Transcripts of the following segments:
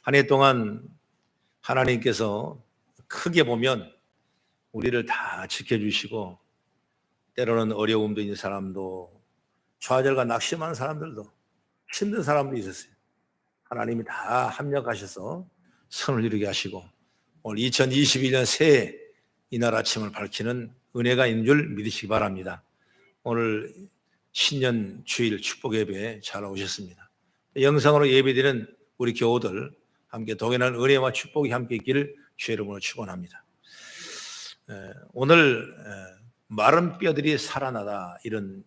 한 해 동안 하나님께서 크게 보면 우리를 다 지켜주시고, 때로는 어려움도 있는 사람도, 좌절과 낙심하는 사람들도, 힘든 사람도 있었어요. 하나님이 다 합력하셔서 선을 이루게 하시고, 오늘 2021년 새해 이날 아침을 밝히는 은혜가 있는 줄 믿으시기 바랍니다. 오늘 신년 주일 축복 예배에 잘 오셨습니다. 영상으로 예배드리는 우리 교우들 함께 동행하는 은혜와 축복이 함께 있기를 주의 이름으로 축원합니다. 오늘 마른 뼈들이 살아나다, 이런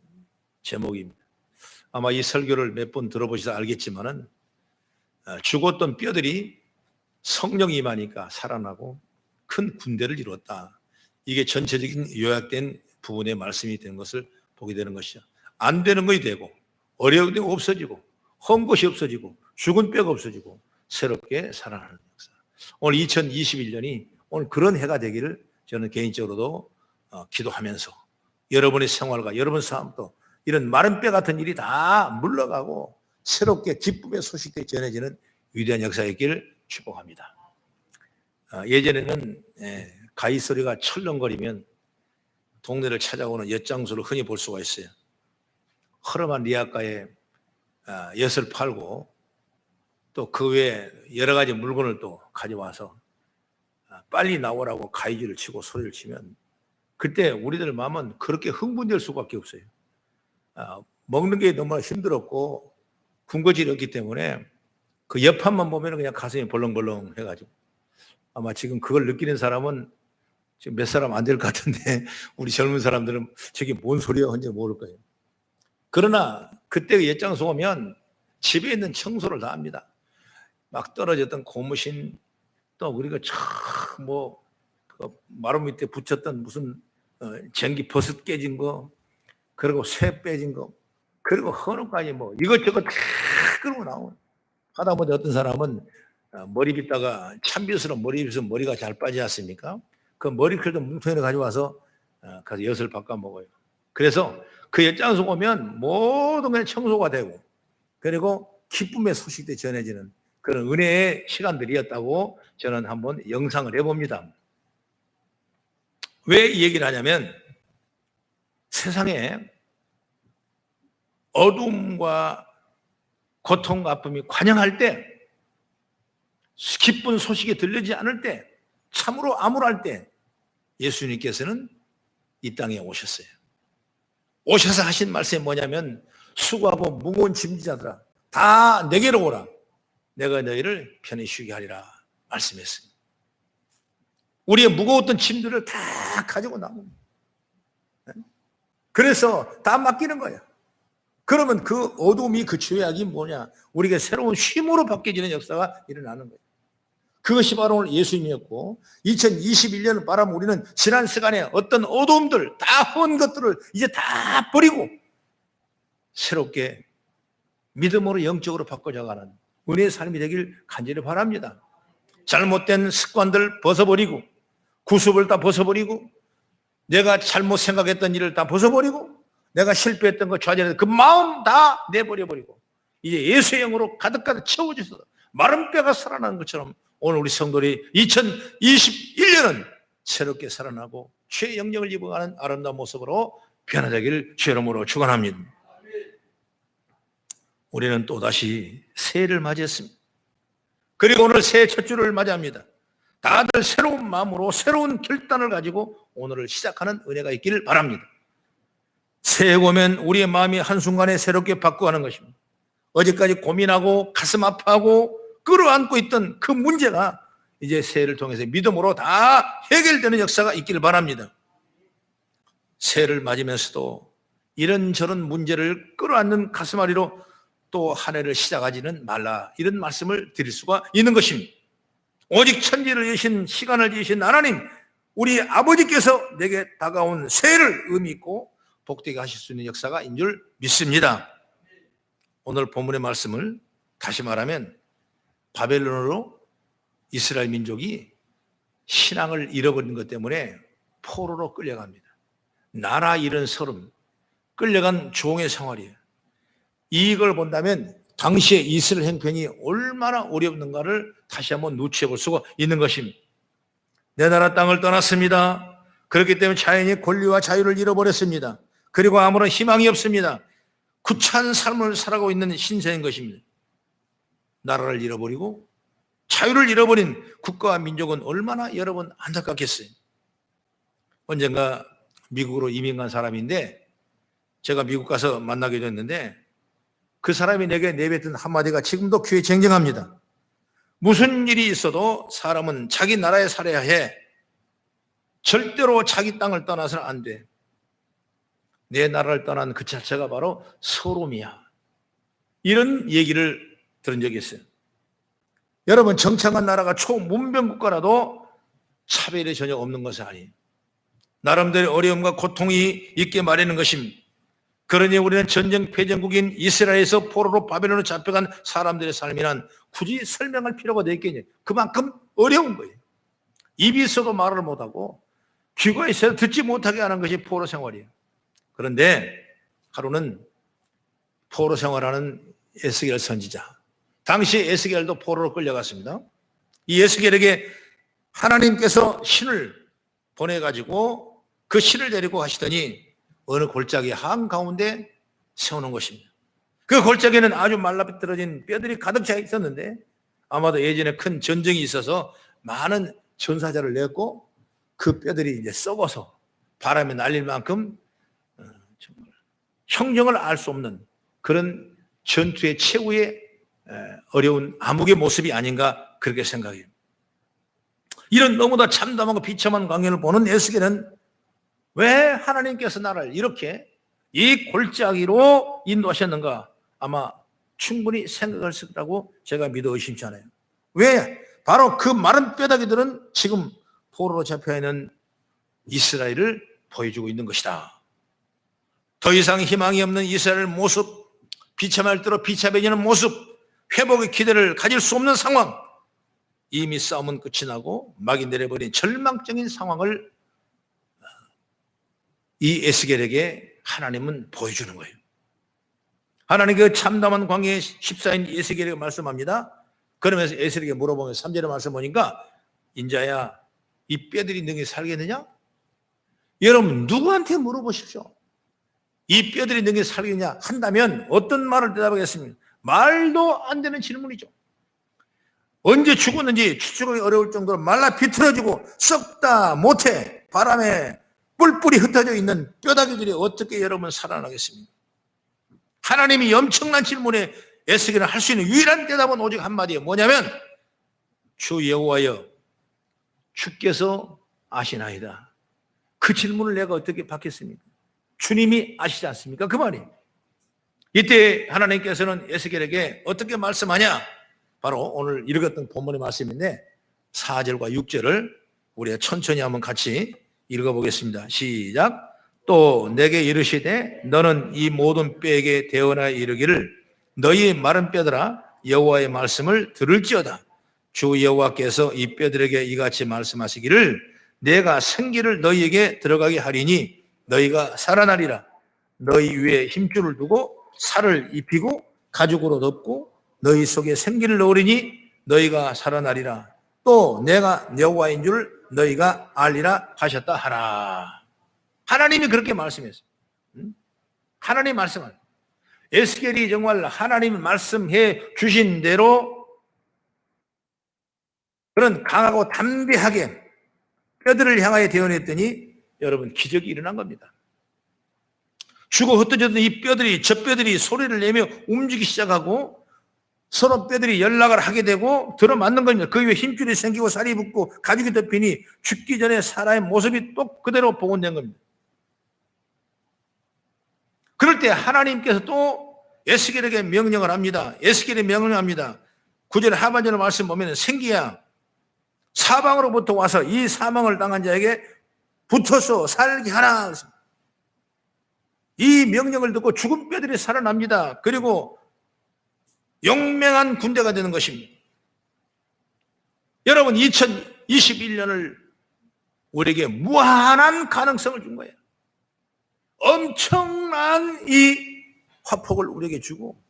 제목입니다. 아마 이 설교를 몇 번 들어보셔서 알겠지만은 죽었던 뼈들이 성령이 임하니까 살아나고 큰 군대를 이루었다. 이게 전체적인 요약된 부분의 말씀이 되는 것을 보게 되는 것이죠. 안 되는 것이 되고, 어려운 게 없어지고, 헛 것이 없어지고, 죽은 뼈가 없어지고, 새롭게 살아나는 역사. 오늘 2021년이 오늘 그런 해가 되기를 저는 개인적으로도 기도하면서, 여러분의 생활과 여러분 삶도 이런 마른 뼈 같은 일이 다 물러가고 새롭게 기쁨의 소식들이 전해지는 위대한 역사의 길을 축복합니다. 예전에는 가위 소리가 철렁거리면 동네를 찾아오는 엿장수를 흔히 볼 수가 있어요. 허름한 리아가에 엿을 팔고 또 그 외에 여러 가지 물건을 또 가져와서 빨리 나오라고 가위질을 치고 소리를 치면, 그때 우리들 마음은 그렇게 흥분될 수밖에 없어요. 먹는 게 너무 힘들었고 군것질이 없기 때문에 그 옆판만 보면 그냥 가슴이 벌렁벌렁 해가지고, 아마 지금 그걸 느끼는 사람은 지금 몇 사람 안 될 것 같은데 우리 젊은 사람들은 저게 뭔 소리야 하는지 모를 거예요. 그러나 그때 그 엿장수 오면 집에 있는 청소를 다 합니다. 막 떨어졌던 고무신, 또 우리가 그 마루 밑에 붙였던 무슨 전기 버섯 깨진 거, 그리고 쇠 빼진 거, 그리고 헌옷까지 이것저것 다 끌고 나오는. 하다 보니 어떤 사람은 머리 빗다가 찬빗으로 머리 빗으면 머리가 잘 빠지지 않습니까? 그 머리클도 뭉텅이를 가져와서 가서 엿을 바꿔 먹어요. 그래서 그 엿장수 오면 모든 게 청소가 되고, 그리고 기쁨의 소식들이 전해지는 그런 은혜의 시간들이었다고 저는 한번 영상을 해봅니다. 왜 이 얘기를 하냐면, 세상에 어둠과 고통과 아픔이 관영할 때, 기쁜 소식이 들리지 않을 때, 참으로 암울할 때 예수님께서는 이 땅에 오셨어요. 오셔서 하신 말씀이 뭐냐면, 수고하고 무거운 짐지자들아 다 내게로 오라, 내가 너희를 편히 쉬게 하리라 말씀했습니다. 우리의 무거웠던 짐들을 다 가지고 나옵니다. 그래서 다 맡기는 거예요. 그러면 그 어둠이, 그 죄악이 뭐냐? 우리가 새로운 쉼으로 바뀌어지는 역사가 일어나는 거예요. 그것이 바로 오늘 예수님이었고, 2021년을 바라면 우리는 지난 시간에 어떤 어둠들, 다 헌 것들을 이제 다 버리고 새롭게 믿음으로 영적으로 바꿔져가는 은혜의 삶이 되길 간절히 바랍니다. 잘못된 습관들 벗어버리고, 구습을 다 벗어버리고, 내가 잘못 생각했던 일을 다 벗어버리고, 내가 실패했던 거, 좌절했던 그 마음 다 내버려버리고, 이제 예수의 영으로 가득가득 채워져서 마른 뼈가 살아나는 것처럼 오늘 우리 성도들이 2021년은 새롭게 살아나고 주의 영역을 입어가는 아름다운 모습으로 변화되기를 주의 이름으로 축원합니다. 우리는 또다시 새해를 맞이했습니다. 그리고 오늘 새해 첫 주를 맞이합니다. 다들 새로운 마음으로 새로운 결단을 가지고 오늘을 시작하는 은혜가 있기를 바랍니다. 새해 오면 우리의 마음이 한순간에 새롭게 바꿔가는 것입니다. 어제까지 고민하고 가슴 아파하고 끌어안고 있던 그 문제가 이제 새해를 통해서 믿음으로 다 해결되는 역사가 있기를 바랍니다. 새해를 맞으면서도 이런저런 문제를 끌어안는 가슴앓이로 또 한 해를 시작하지는 말라, 이런 말씀을 드릴 수가 있는 것입니다. 오직 천지를 지으신, 시간을 지으신 하나님, 우리 아버지께서 내게 다가온 새해를 의미 있고 복되게 하실 수 있는 역사가 인 줄 믿습니다. 오늘 본문의 말씀을 다시 말하면, 바벨론으로 이스라엘 민족이 신앙을 잃어버린 것 때문에 포로로 끌려갑니다. 나라 잃은 서름, 끌려간 종의 생활이에요. 이걸 본다면 당시의 이스라엘 형편이 얼마나 어렵는가를 다시 한번 누추해 볼 수가 있는 것입니다. 내 나라 땅을 떠났습니다. 그렇기 때문에 자연의 권리와 자유를 잃어버렸습니다. 그리고 아무런 희망이 없습니다. 구차한 삶을 살아가고 있는 신세인 것입니다. 나라를 잃어버리고 자유를 잃어버린 국가와 민족은 얼마나 여러분 안타깝겠어요. 언젠가 미국으로 이민 간 사람인데 제가 미국 가서 만나게 됐는데 그 사람이 내게 내뱉은 한마디가 지금도 귀에 쟁쟁합니다. 무슨 일이 있어도 사람은 자기 나라에 살아야 해. 절대로 자기 땅을 떠나서는 안 돼. 내 나라를 떠난 그 자체가 바로 서름이야. 이런 얘기를 들은 적이 있어요. 여러분, 정착한 나라가 초문명국가라도 차별이 전혀 없는 것은 아니에요. 나름대로 어려움과 고통이 있게 마련인 것입니다. 그러니 우리는 전쟁 패전국인 이스라엘에서 포로로 바벨론으로 잡혀간 사람들의 삶이란 굳이 설명할 필요가 있겠냐. 그만큼 어려운 거예요. 입이 있어도 말을 못하고 귀가 있어도 듣지 못하게 하는 것이 포로 생활이에요. 그런데 하루는 포로 생활하는 에스겔 선지자, 당시 에스겔도 포로로 끌려갔습니다. 이 에스겔에게 하나님께서 신을 보내가지고 그 신을 데리고 가시더니 어느 골짜기 한가운데 세우는 것입니다. 그 골짜기에는 아주 말라비틀어진 뼈들이 가득 차 있었는데 아마도 예전에 큰 전쟁이 있어서 많은 전사자를 냈고 그 뼈들이 이제 썩어서 바람에 날릴 만큼 정말 형정을 알 수 없는 그런 전투의 최후의 어려운 암흑의 모습이 아닌가 그렇게 생각해요. 이런 너무나 참담하고 비참한 광경을 보는 에스겔은 왜 하나님께서 나를 이렇게 이 골짜기로 인도하셨는가 아마 충분히 생각할 수 있다고 제가 믿어 의심치 않아요. 왜? 바로 그 마른 뼈다귀들은 지금 포로로 잡혀있는 이스라엘을 보여주고 있는 것이다. 더 이상 희망이 없는 이스라엘 모습, 비참할 대로 비참해지는 모습, 회복의 기대를 가질 수 없는 상황, 이미 싸움은 끝이 나고 막이 내려버린 절망적인 상황을 이 에스겔에게 하나님은 보여주는 거예요. 하나님 그 참담한 광야의 십사인 에스겔에게 말씀합니다. 그러면서 에스겔에게 물어보면서 3절에 말씀 보니까 인자야 이 뼈들이 능히 살겠느냐? 여러분 누구한테 물어보십시오. 이 뼈들이 능히 살겠냐 한다면 어떤 말을 대답하겠습니까? 말도 안 되는 질문이죠. 언제 죽었는지 추측하기 어려울 정도로 말라 비틀어지고 썩다 못해 바람에 뿔뿔이 흩어져 있는 뼈다귀들이 어떻게 여러분 살아나겠습니까? 하나님이 엄청난 질문에 에스겔은 할 수 있는 유일한 대답은 오직 한마디예요. 뭐냐면 주 여호와여 주께서 아시나이다. 그 질문을 내가 어떻게 받겠습니까? 주님이 아시지 않습니까? 그 말이에요. 이때 하나님께서는 에스겔에게 어떻게 말씀하냐? 바로 오늘 읽었던 본문의 말씀인데 4절과 6절을 우리가 천천히 한번 같이 읽어보겠습니다. 시작. 또 내게 이르시되 너는 이 모든 뼈에게 대언하여 이르기를 너희의 마른 뼈들아 여호와의 말씀을 들을지어다. 주 여호와께서 이 뼈들에게 이같이 말씀하시기를 내가 생기를 너희에게 들어가게 하리니 너희가 살아나리라. 너희 위에 힘줄을 두고 살을 입히고 가죽으로 덮고 너희 속에 생기를 넣으리니 너희가 살아나리라. 또 내가 여호와인 줄 너희가 알리라 하셨다 하라. 하나님이 그렇게 말씀했어요. 하나님 말씀을 에스겔이 정말 하나님이 말씀해 주신 대로 그런 강하고 담대하게 뼈들을 향하여 대언했더니 여러분 기적이 일어난 겁니다. 죽어 흩어졌던 이 뼈들이 저 뼈들이 소리를 내며 움직이기 시작하고 서로 뼈들이 연락을 하게 되고 들어맞는 겁니다. 그 위에 힘줄이 생기고 살이 붙고 가죽이 덮이니 죽기 전에 사람의 모습이 또 그대로 복원된 겁니다. 그럴 때 하나님께서 또 에스겔에게 명령을 합니다. 에스겔에 명령을 합니다. 9절 하반절의 말씀 보면 생기야 사방으로부터 와서 이 사망을 당한 자에게 붙어서 살게 하라. 이 명령을 듣고 죽은 뼈들이 살아납니다. 그리고 용맹한 군대가 되는 것입니다. 여러분 2021년을 우리에게 무한한 가능성을 준 거예요. 엄청난 이 화폭을 우리에게 주고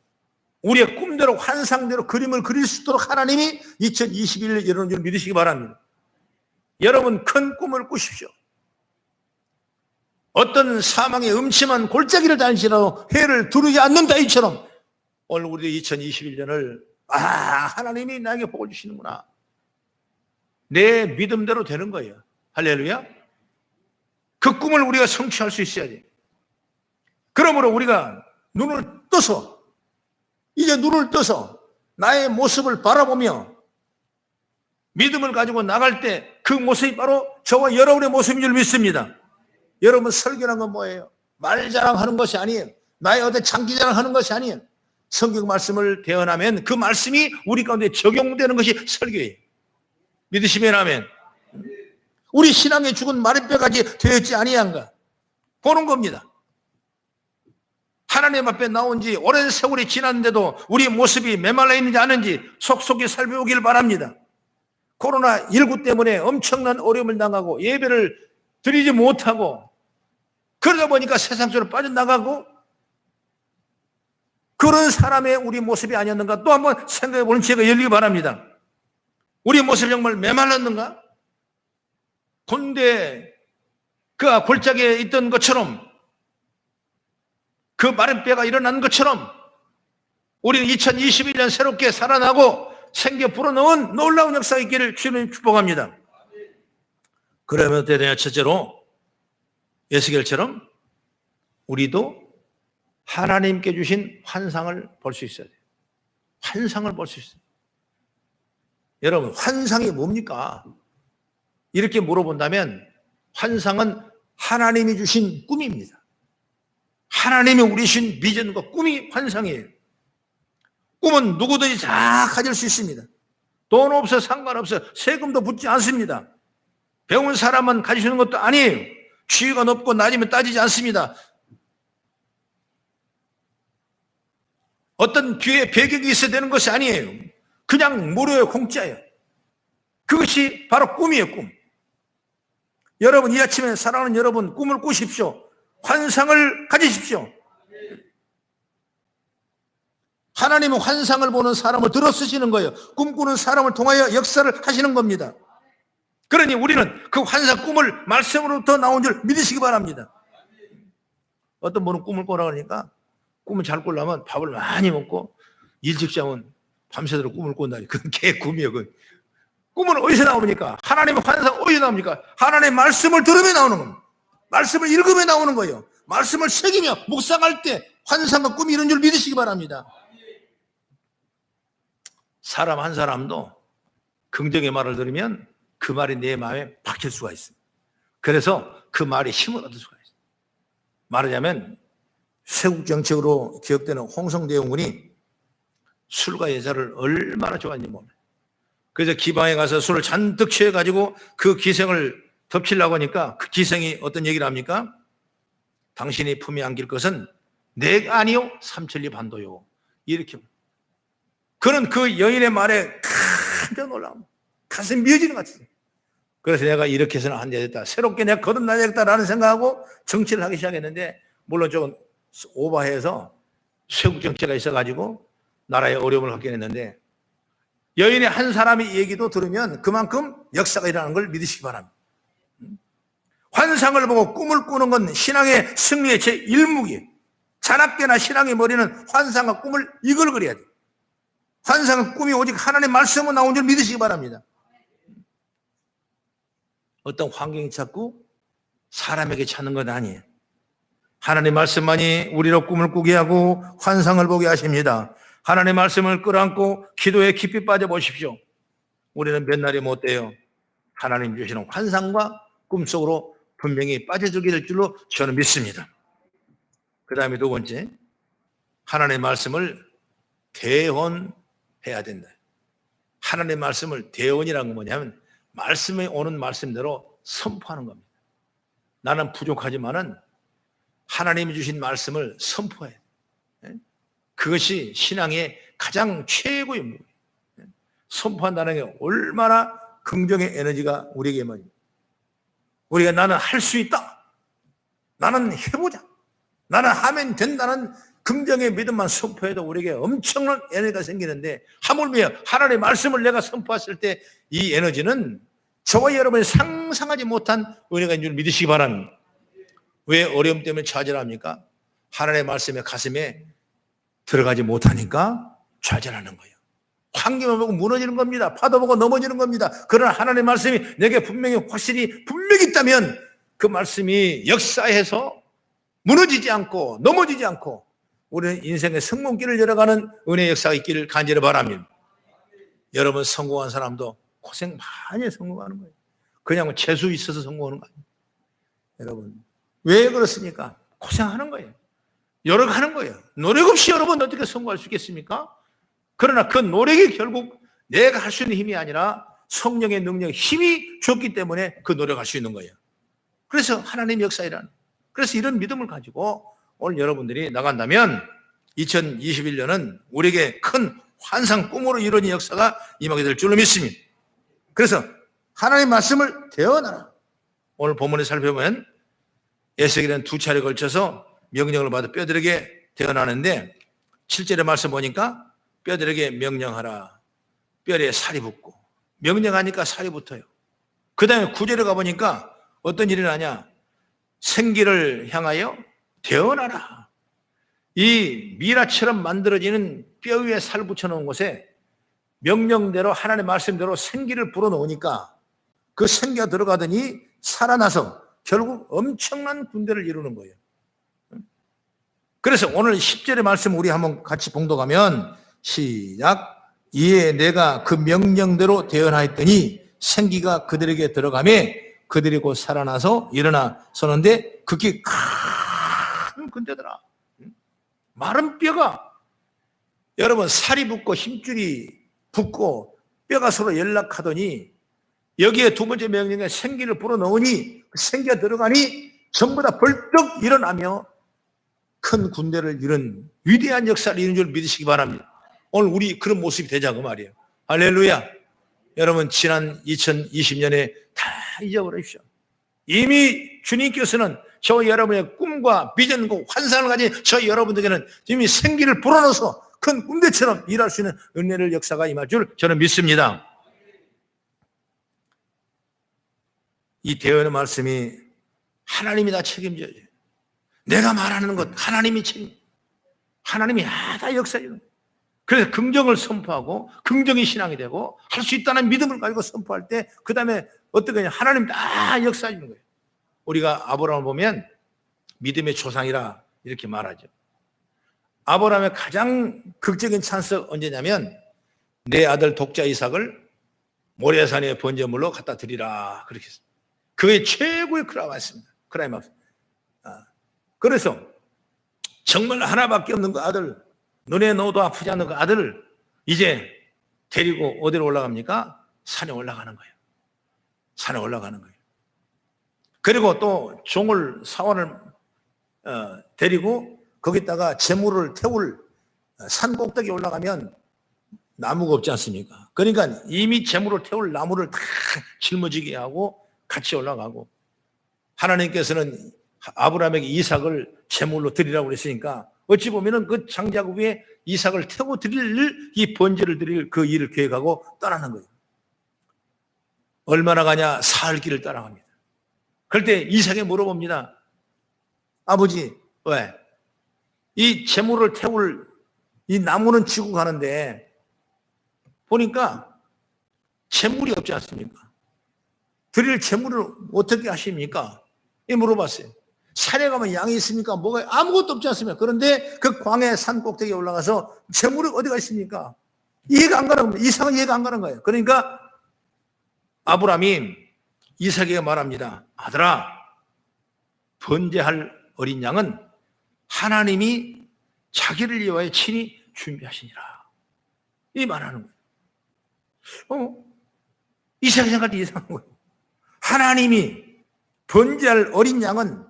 우리의 꿈대로 환상대로 그림을 그릴 수 있도록 하나님이 2021년 열어놓은 줄 믿으시기 바랍니다. 여러분 큰 꿈을 꾸십시오. 어떤 사망의 음침한 골짜기를 다니시라도 해를 두르지 않는다 이처럼 오늘 우리 2021년을 하나님이 나에게 복을 주시는구나. 내 믿음대로 되는 거예요. 할렐루야. 그 꿈을 우리가 성취할 수 있어야 돼요. 그러므로 우리가 이제 눈을 떠서 나의 모습을 바라보며 믿음을 가지고 나갈 때 그 모습이 바로 저와 여러분의 모습인 줄 믿습니다. 여러분 설교란 건 뭐예요? 말 자랑하는 것이 아니에요. 나의 어떤 장기 자랑하는 것이 아니에요. 성경 말씀을 대언하면 그 말씀이 우리 가운데 적용되는 것이 설교예요. 믿으시면 아멘. 우리 신앙의 죽은 마랫배까지 되었지 아니한가 보는 겁니다. 하나님 앞에 나온 지 오랜 세월이 지났는데도 우리 모습이 메말라 있는지 아는지 속속히 살펴보길 바랍니다. 코로나19 때문에 엄청난 어려움을 당하고 예배를 드리지 못하고 그러다 보니까 세상 속으로 빠져나가고 그런 사람의 우리 모습이 아니었는가 또 한번 생각해 보는 기회가 열리기 바랍니다. 우리 모습이 정말 메말랐는가? 군대 그 골짜기에 있던 것처럼 그 마른 뼈가 일어난 것처럼 우리는 2021년 새롭게 살아나고 생겨 불어넣은 놀라운 역사가 있기를 주님 축복합니다. 그러면 어떻게 되냐? 첫째로 에스겔처럼 우리도 하나님께 주신 환상을 볼 수 있어야 돼요. 환상을 볼 수 있어요. 여러분 환상이 뭡니까? 이렇게 물어본다면 환상은 하나님이 주신 꿈입니다. 하나님이 우리 주신 비전과 꿈이 환상이에요. 꿈은 누구든지 다 가질 수 있습니다. 돈 없어 상관없어 세금도 붙지 않습니다. 배운 사람만 가지시는 것도 아니에요. 지위가 높고 낮으면 따지지 않습니다. 어떤 뒤에 배경이 있어야 되는 것이 아니에요. 그냥 무료의 공짜예요. 그것이 바로 꿈이에요. 꿈. 여러분 이 아침에 사랑하는 여러분 꿈을 꾸십시오. 환상을 가지십시오. 하나님은 환상을 보는 사람을 들어 쓰시는 거예요. 꿈꾸는 사람을 통하여 역사를 하시는 겁니다. 그러니 우리는 그 환상 꿈을 말씀으로부터 나온 줄 믿으시기 바랍니다. 어떤 분은 꿈을 꾸라 그러니까 꿈을 잘 꾸려면 밥을 많이 먹고 일찍 자면 밤새도록 꿈을 꾼다니 그건 개 꿈이에요. 그건. 꿈은 어디서 나옵니까? 하나님의 환상 어디서 나옵니까? 하나님의 말씀을 들으며 나오는 겁니다. 말씀을 읽으며 나오는 거예요. 말씀을 새기며 묵상할 때 환상과 꿈이 이런 줄 믿으시기 바랍니다. 사람 한 사람도 긍정의 말을 들으면 그 말이 내 마음에 박힐 수가 있어요. 그래서 그 말이 힘을 얻을 수가 있어요. 말하자면 세국 정책으로 기억되는 홍성대원군이 술과 여자를 얼마나 좋아했는지 모릅니다. 그래서 기방에 가서 술을 잔뜩 취해가지고 그 기생을 덮치려고 하니까 그 기생이 어떤 얘기를 합니까? 당신이 품에 안길 것은 내가 아니요 삼천리 반도요. 이렇게 그는 그 여인의 말에 깜짝 놀라고 가슴이 미어지는 것 같아요. 그래서 내가 이렇게 해서는 안 되겠다. 새롭게 내가 거듭나야겠다라는 생각하고 정치를 하기 시작했는데 물론 조금 오버해서 쇄국 정치가 있어가지고 나라에 어려움을 갖게 했는데 여인의 한 사람의 얘기도 들으면 그만큼 역사가 일어나는 걸 믿으시기 바랍니다. 환상을 보고 꿈을 꾸는 건 신앙의 승리의 제1무기예요. 자나깨나 신앙의 머리는 환상과 꿈을 이글거려야 돼요. 환상은 꿈이 오직 하나님의 말씀으로 나온 줄 믿으시기 바랍니다. 어떤 환경이 찾고 사람에게 찾는 건 아니에요. 하나님의 말씀만이 우리로 꿈을 꾸게 하고 환상을 보게 하십니다. 하나님의 말씀을 끌어안고 기도에 깊이 빠져보십시오. 우리는 몇 날이 못 돼요. 하나님 주시는 환상과 꿈속으로 분명히 빠져들게 될 줄로 저는 믿습니다. 그 다음에 두 번째, 하나님의 말씀을 대언해야 된다. 하나님의 말씀을 대언이라는 건 뭐냐면 말씀에 오는 말씀대로 선포하는 겁니다. 나는 부족하지만은 하나님이 주신 말씀을 선포해야 돼. 그것이 신앙의 가장 최고의 무기. 선포한다는 게 얼마나 긍정의 에너지가 우리에게 말입니다. 우리가 나는 할 수 있다. 나는 해보자. 나는 하면 된다는 긍정의 믿음만 선포해도 우리에게 엄청난 에너지가 생기는데, 하물며 하나님의 말씀을 내가 선포했을 때 이 에너지는 저와 여러분이 상상하지 못한 은혜가 있는 줄 믿으시기 바랍니다. 왜 어려움 때문에 좌절합니까? 하나님의 말씀에 가슴에 들어가지 못하니까 좌절하는 거예요. 환경을 보고 무너지는 겁니다. 파도 보고 넘어지는 겁니다. 그러나 하나님의 말씀이 내게 분명히 있다면 그 말씀이 역사해서 무너지지 않고 넘어지지 않고 우리는 인생의 성공길을 열어가는 은혜의 역사가 있기를 간절히 바랍니다. 여러분, 성공한 사람도 고생 많이 해서 성공하는 거예요. 그냥 재수 있어서 성공하는 거 아니에요. 여러분, 왜 그렇습니까? 고생하는 거예요. 노력하는 거예요. 노력 없이 여러분 어떻게 성공할 수 있겠습니까? 그러나 그 노력이 결국 내가 할 수 있는 힘이 아니라 성령의 능력, 힘이 줬기 때문에 그 노력할 수 있는 거예요. 그래서 하나님의 역사이라는, 그래서 이런 믿음을 가지고 오늘 여러분들이 나간다면 2021년은 우리에게 큰 환상, 꿈으로 이루어진 역사가 임하게 될 줄로 믿습니다. 그래서 하나님의 말씀을 대언하라. 오늘 본문에 살펴보면 에스겔은 2차례 걸쳐서 명령을 받아 뼈들에게 대언하는데 7절의 말씀 보니까 뼈들에게 명령하라. 뼈에 살이 붙고, 명령하니까 살이 붙어요. 그 다음에 9절에 가보니까 어떤 일이 나냐? 생기를 향하여 대언하라. 이 미라처럼 만들어지는 뼈 위에 살 붙여놓은 곳에 명령대로 하나님의 말씀대로 생기를 불어넣으니까 그 생기가 들어가더니 살아나서 결국 엄청난 군대를 이루는 거예요. 그래서 오늘 10절의 말씀 우리 한번 같이 봉독하면 시작. 이에 내가 그 명령대로 대언하였더니 생기가 그들에게 들어가매 그들이 곧 살아나서 일어나 서는데 극히 큰 군대더라. 마른 뼈가, 여러분, 살이 붙고 힘줄이 붙고 뼈가 서로 연락하더니 여기에 두 번째 명령에 생기를 불어넣으니 생기가 들어가니 전부 다 벌떡 일어나며 큰 군대를 이룬 위대한 역사를 이룬 줄 믿으시기 바랍니다. 오늘 우리 그런 모습이 되자고 말이에요. 할렐루야. 여러분, 지난 2020년에 다 잊어버리십시오. 이미 주님께서는 저 여러분의 꿈과 비전과 환상을 가진 저 여러분들에게는 이미 생기를 불어넣어서 큰 군대처럼 일할 수 있는 은혜를 역사가 임할 줄 저는 믿습니다. 이 대언의 말씀이 하나님이 다 책임져요. 내가 말하는 것 하나님이 하나님이 다 역사해요. 그래서 긍정을 선포하고 긍정이 신앙이 되고 할 수 있다는 믿음을 가지고 선포할 때 그 다음에 어떻게 하냐? 하나님 다 역사해 주는 거예요. 우리가 아브라함을 보면 믿음의 조상이라 이렇게 말하죠. 아브라함의 가장 극적인 찬스가 언제냐면 내 아들 독자 이삭을 모리아산의 번제물로 갖다 드리라 그렇게 했어요. 그게 최고의 크라이막스입니다. 크라이막스. 그래서 정말 하나밖에 없는 그 아들, 눈에 넣어도 아프지 않는 그 아들을 이제 데리고 어디로 올라갑니까? 산에 올라가는 거예요. 산에 올라가는 거예요. 그리고 또 종을, 사원을 데리고 거기다가 재물을 태울 산 꼭대기에 올라가면 나무가 없지 않습니까? 그러니까 이미 재물을 태울 나무를 다 짊어지게 하고 같이 올라가고, 하나님께서는 아브라함에게 이삭을 제물로 드리라고 그랬으니까 어찌 보면은 그 장작 위에 이삭을 태워 드릴 이 번제를 드릴 그 일을 계획하고 떠나는 거예요. 얼마나 가냐? 사흘 길을 따라갑니다. 그럴 때 이삭이 물어봅니다. 아버지, 왜? 이 제물을 태울 이 나무는 지고 가는데 보니까 제물이 없지 않습니까? 드릴 제물을 어떻게 하십니까? 물어봤어요. 산에 가면 양이 있습니까? 뭐가 아무것도 없지 않습니까? 그런데 그 광해 산 꼭대기에 올라가서 제물이 어디가 있습니까? 이해가 안 가는 겁니다. 이삭은 이해가 안 가는 거예요. 그러니까 아브라함이 이삭에게 말합니다. 아들아, 번제할 어린 양은 하나님이 자기를 위하여 친히 준비하시니라. 이 말하는 거예요. 이삭이 생각할 때 이상한 거예요. 하나님이 번제할 어린 양은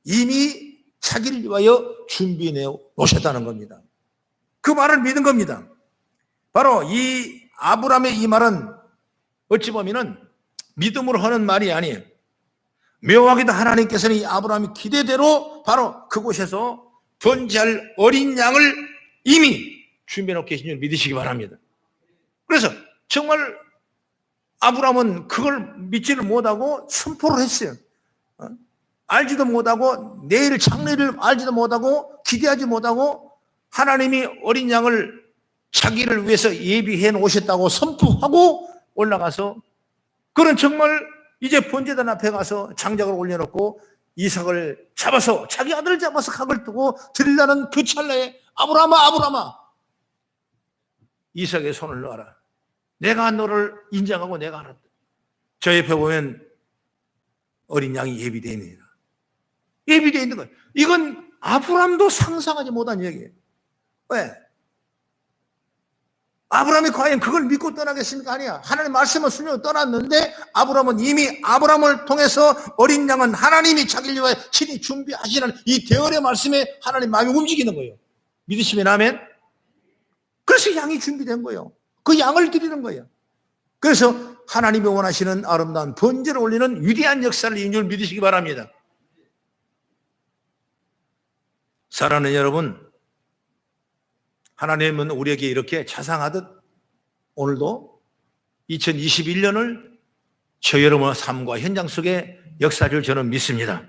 이미 자기를 위하여 준비해 놓으셨다는 겁니다. 그 말을 믿은 겁니다. 바로 이 아브라함의 이 말은 어찌 보면은 믿음으로 하는 말이 아니에요. 묘하게도 하나님께서는 이 아브라함의 기대대로 바로 그곳에서 번제할 어린 양을 이미 준비해놓고 계신 줄 믿으시기 바랍니다. 그래서 정말 아브라함은 그걸 믿지를 못하고 선포를 했어요. 알지도 못하고 내일 장래를 알지도 못하고 기대하지 못하고 하나님이 어린 양을 자기를 위해서 예비해 놓으셨다고 선포하고 올라가서 그는 정말 이제 번제단 앞에 가서 장작을 올려놓고 이삭을 잡아서 자기 아들을 잡아서 각을 두고 드리려는 그 찰나에 아브라함아 아브라함아 이삭의 손을 넣어라. 내가 너를 인정하고 내가 알았다. 저 옆에 보면 어린 양이 예비되어 있는 거예요. 예비되어 있는 거예요. 이건 아브라함도 상상하지 못한 얘기예요. 왜? 아브라함이 과연 그걸 믿고 떠나겠습니까? 아니야. 하나님 말씀을 수며 떠났는데 아브라함은 이미 아브라함을 통해서 어린 양은 하나님이 자기를 위해 친히 준비하시는 이 대열의 말씀에 하나님 마음이 움직이는 거예요. 믿으시면 아멘? 그래서 양이 준비된 거예요. 그 양을 드리는 거예요. 그래서 하나님이 원하시는 아름다운 번제를 올리는 위대한 역사를 이룰 줄 믿으시기 바랍니다. 사랑하는 여러분, 하나님은 우리에게 이렇게 자상하듯 오늘도 2021년을 저 여러분의 삶과 현장 속에 역사를 저는 믿습니다.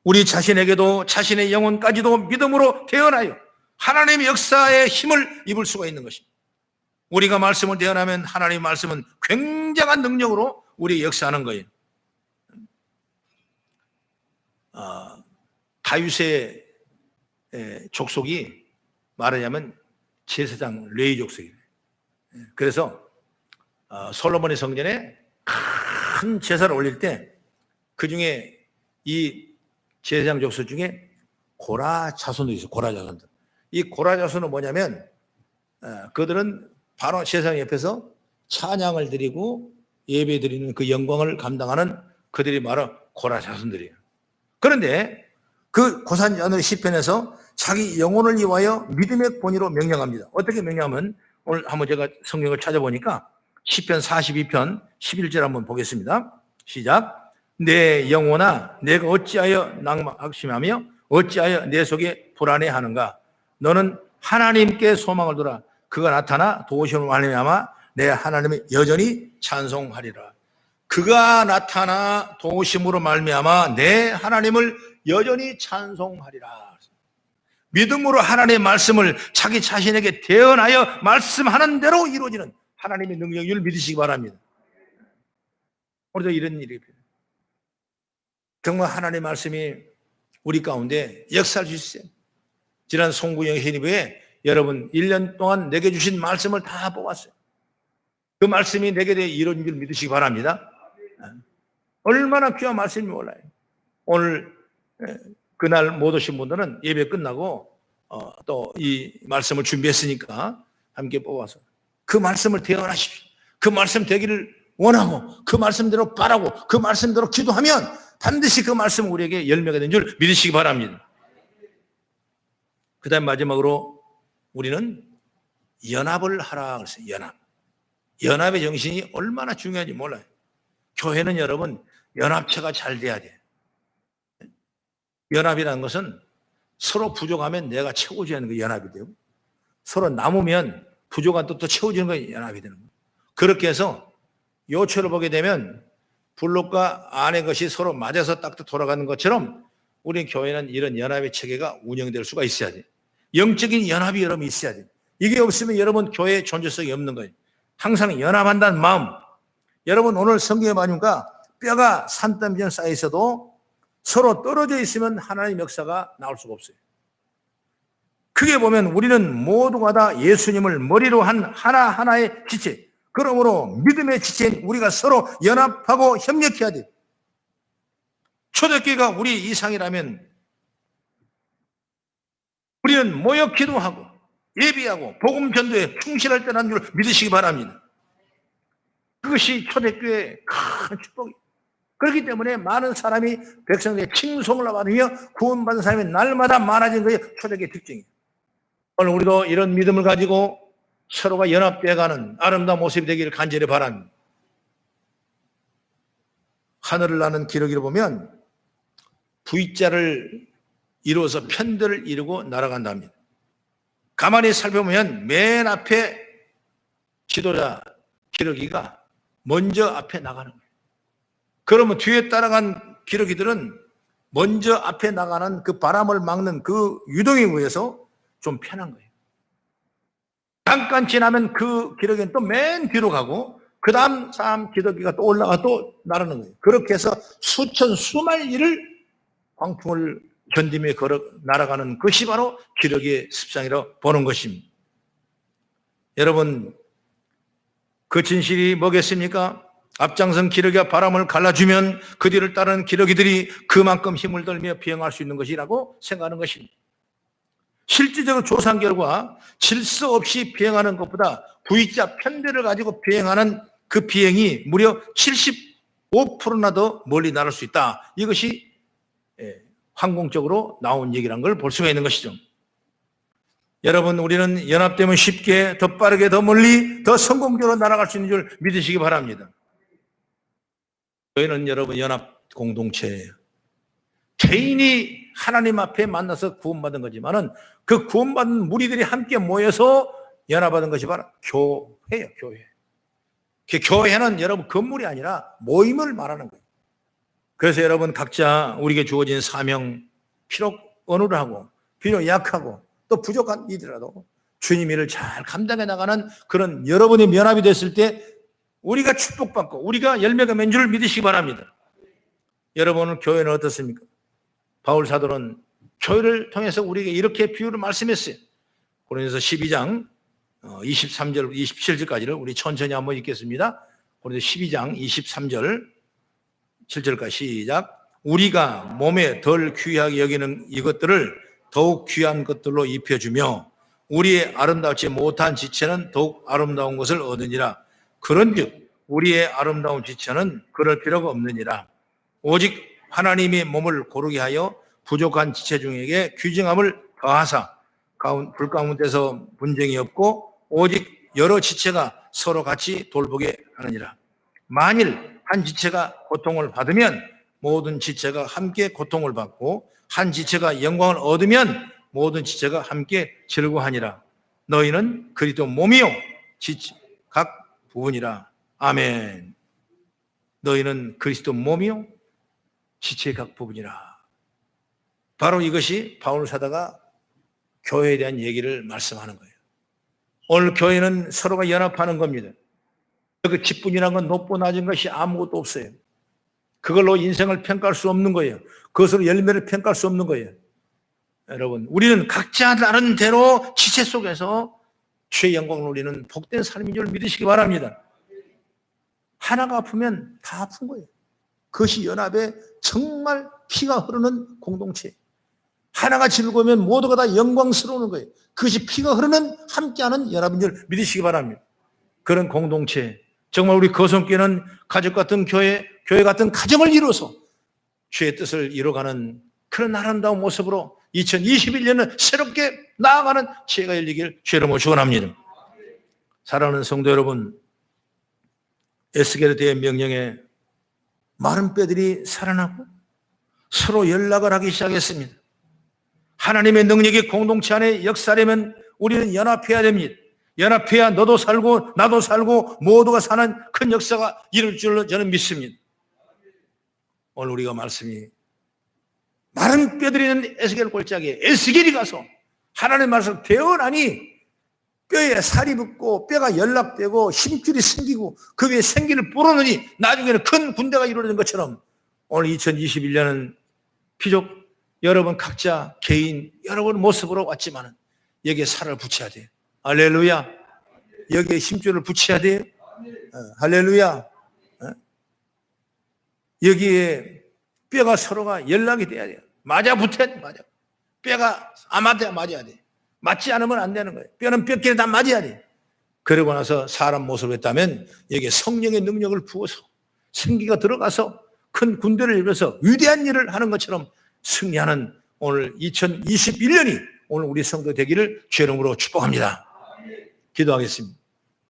우리 자신에게도 자신의 영혼까지도 믿음으로 태어나요. 하나님의 역사의 힘을 입을 수가 있는 것입니다. 우리가 말씀을 대언하면 하나님의 말씀은 굉장한 능력으로 우리 역사하는 거예요. 다윗의 족속이 말하자면 제사장 레위 족속이에요. 그래서 솔로몬의 성전에 큰 제사를 올릴 때 그중에 이 제사장 족속 중에 고라 자손도 있어요. 고라 자손들. 이 고라 자손은 뭐냐면 그들은 바로 제사장 옆에서 찬양을 드리고 예배 드리는 그 영광을 감당하는 그들이 바로 고라 자손들이에요. 그런데 그 고산자의 시편에서 자기 영혼을 위하여 믿음의 권위로 명령합니다. 어떻게 명령하면 오늘 한번 제가 성경을 찾아보니까 시편 42편 11절 한번 보겠습니다. 시작. 내 영혼아 내가 어찌하여 낙심하며 어찌하여 내 속에 불안해하는가. 너는 하나님께 소망을 두라. 그가 나타나 도우심을 말미암아 내 하나님을 여전히 찬송하리라. 그가 나타나 도우심으로 말미암아 내 하나님을 여전히 찬송하리라. 믿음으로 하나님의 말씀을 자기 자신에게 대언하여 말씀하는 대로 이루어지는 하나님의 능력을 믿으시기 바랍니다. 우리도 이런 일이 정말 하나님의 말씀이 우리 가운데 역사할 수 있어요. 지난 송구영 신입에 여러분 1년 동안 내게 주신 말씀을 다 뽑았어요. 그 말씀이 내게 대해 이루어진 줄 믿으시기 바랍니다. 얼마나 귀한 말씀이 몰라요. 오늘 그날 못 오신 분들은 예배 끝나고 또 이 말씀을 준비했으니까 함께 뽑아서 그 말씀을 대언하십시오. 그 말씀 되기를 원하고 그 말씀대로 바라고 그 말씀대로 기도하면 반드시 그 말씀은 우리에게 열매가 된 줄 믿으시기 바랍니다. 그 다음 마지막으로 우리는 연합을 하라 그랬어요. 연합의 정신이 얼마나 중요한지 몰라요. 교회는 여러분 연합체가 잘 돼야 돼요. 연합이라는 것은 서로 부족하면 내가 채워주는 게 연합이 되고 서로 남으면 부족한 또 채워주는 게 연합이 되는 거예요. 그렇게 해서 요초를 보게 되면 블록과 안의 것이 서로 맞아서 딱 돌아가는 것처럼 우리 교회는 이런 연합의 체계가 운영될 수가 있어야 돼요. 영적인 연합이 여러분 있어야 돼요. 이게 없으면 여러분 교회의 존재성이 없는 거예요. 항상 연합한다는 마음. 여러분 오늘 성경에 보니까 뼈가 산더미처럼 쌓여 있어도 서로 떨어져 있으면 하나님의 역사가 나올 수가 없어요. 크게 보면 우리는 모두가 다 예수님을 머리로 한 하나하나의 지체. 그러므로 믿음의 지체인 우리가 서로 연합하고 협력해야 돼요. 초대교회가 우리 이상이라면 우리는 모여 기도하고 예비하고 복음 전도에 충실할 때라는 줄 믿으시기 바랍니다. 그것이 초대교회의 큰 축복이에요. 그렇기 때문에 많은 사람이 백성들의 칭송을 받으며 구원받은 사람이 날마다 많아진 것이 초대교회의 특징이에요. 오늘 우리도 이런 믿음을 가지고 서로가 연합되어가는 아름다운 모습이 되기를 간절히 바랍니다. 하늘을 나는 기러기를 보면 V자를 이루어서 편들을 이루고 날아간답니다. 가만히 살펴보면 맨 앞에 지도자 기러기가 먼저 앞에 나가는 거예요. 그러면 뒤에 따라간 기러기들은 먼저 앞에 나가는 그 바람을 막는 그 유동에 의해서 좀 편한 거예요. 잠깐 지나면 그 기러기는 또 맨 뒤로 가고 그 다음 사람 기러기가 또 올라가 또 나르는 거예요. 그렇게 해서 수천 수마일리를 광풍을 견디며 걸어 날아가는 것이 바로 기러기의 습성이라고 보는 것입니다. 여러분, 그 진실이 뭐겠습니까? 앞장선 기러기가 바람을 갈라주면 그 뒤를 따르는 기러기들이 그만큼 힘을 들며 비행할 수 있는 것이라고 생각하는 것입니다. 실질적으로 조사한 결과 질서 없이 비행하는 것보다 V자 편대를 가지고 비행하는 그 비행이 무려 75%나 더 멀리 날을 수 있다. 이것이 항공적으로 나온 얘기라는 걸 볼 수가 있는 것이죠. 여러분, 우리는 연합되면 쉽게 더 빠르게 더 멀리 더 성공적으로 날아갈 수 있는 줄 믿으시기 바랍니다. 저희는 여러분 연합 공동체예요. 개인이 하나님 앞에 만나서 구원받은 거지만은 그 구원받은 무리들이 함께 모여서 연합받은 것이 바로 교회예요. 교회. 그 교회는 여러분 건물이 아니라 모임을 말하는 거예요. 그래서 여러분 각자 우리에게 주어진 사명, 비록 언어를 하고 비록 약하고 또 부족한 이들라도 주님 일을 잘 감당해 나가는 그런 여러분의 연합이 됐을 때 우리가 축복받고 우리가 열매가 맺는 줄 믿으시기 바랍니다. 여러분, 교회는 어떻습니까? 바울 사도는 교회를 통해서 우리에게 이렇게 비유를 말씀했어요. 고린도서 12장 23절 27절까지를 우리 천천히 한번 읽겠습니다. 고린도서 12장 23절 7절까지 시작. 우리가 몸에 덜 귀하게 여기는 이것들을 더욱 귀한 것들로 입혀주며 우리의 아름답지 못한 지체는 더욱 아름다운 것을 얻으니라. 그런즉 우리의 아름다운 지체는 그럴 필요가 없느니라. 오직 하나님이 몸을 고르게 하여 부족한 지체 중에게 귀중함을 더하사 불 가운데서 분쟁이 없고 오직 여러 지체가 서로 같이 돌보게 하느니라. 만일 한 지체가 고통을 받으면 모든 지체가 함께 고통을 받고 한 지체가 영광을 얻으면 모든 지체가 함께 즐거워하니라. 너희는 그리스도 몸이요 각 부분이라. 아멘. 너희는 그리스도 몸이요 지체의 각 부분이라. 바로 이것이 바울 사도가 교회에 대한 얘기를 말씀하는 거예요. 오늘 교회는 서로가 연합하는 겁니다. 그 직분이라는 건 높고 낮은 것이 아무것도 없어요. 그걸로 인생을 평가할 수 없는 거예요. 그것으로 열매를 평가할 수 없는 거예요. 여러분, 우리는 각자 다른 대로 지체 속에서 주의 영광을 누리는 복된 삶인 줄 믿으시기 바랍니다. 하나가 아프면 다 아픈 거예요. 그것이 연합의 정말 피가 흐르는 공동체. 하나가 즐거우면 모두가 다 영광스러운 거예요. 그것이 피가 흐르는 함께하는 연합인 줄 믿으시기 바랍니다. 그런 공동체, 정말 우리 거성교회는 가족 같은 교회 같은 가정을 이루어서 주의 뜻을 이루어가는 그런 아름다운 모습으로 2021년은 새롭게 나아가는 지혜가 열리길 주의 이름으로 축원합니다. 사랑하는 성도 여러분, 에스겔에 대한 명령에 많은 뼈들이 살아나고 서로 연락을 하기 시작했습니다. 하나님의 능력이 공동체 안에 역사되면 우리는 연합해야 됩니다. 연합해야 너도 살고 나도 살고 모두가 사는 큰 역사가 이룰 줄로 저는 믿습니다. 오늘 우리가 말씀이 마른 뼈들이 있는 에스겔 골짜기에 에스겔이 가서 하나님의 말씀을 대언하니 뼈에 살이 붙고 뼈가 연락되고 힘줄이 생기고 그 위에 생기를 뿌려놓으니 나중에는 큰 군대가 이루어진 것처럼 오늘 2021년은 비록 여러분 각자 개인 여러분 모습으로 왔지만 여기에 살을 붙여야 돼요. 할렐루야. 여기에 힘줄을 붙여야 돼요. 할렐루야. 여기에 뼈가 서로가 연락이 돼야 돼요. 맞아 붙어야 돼. 맞아. 뼈가 맞아야 돼. 맞지 않으면 안 되는 거예요. 뼈는 뼈끼리 다 맞아야 돼. 그러고 나서 사람 모습을 했다면 여기에 성령의 능력을 부어서 생기가 들어가서 큰 군대를 이루어서 위대한 일을 하는 것처럼 승리하는 오늘 2021년이 오늘 우리 성도 되기를 주의 이름으로 축복합니다. 기도하겠습니다.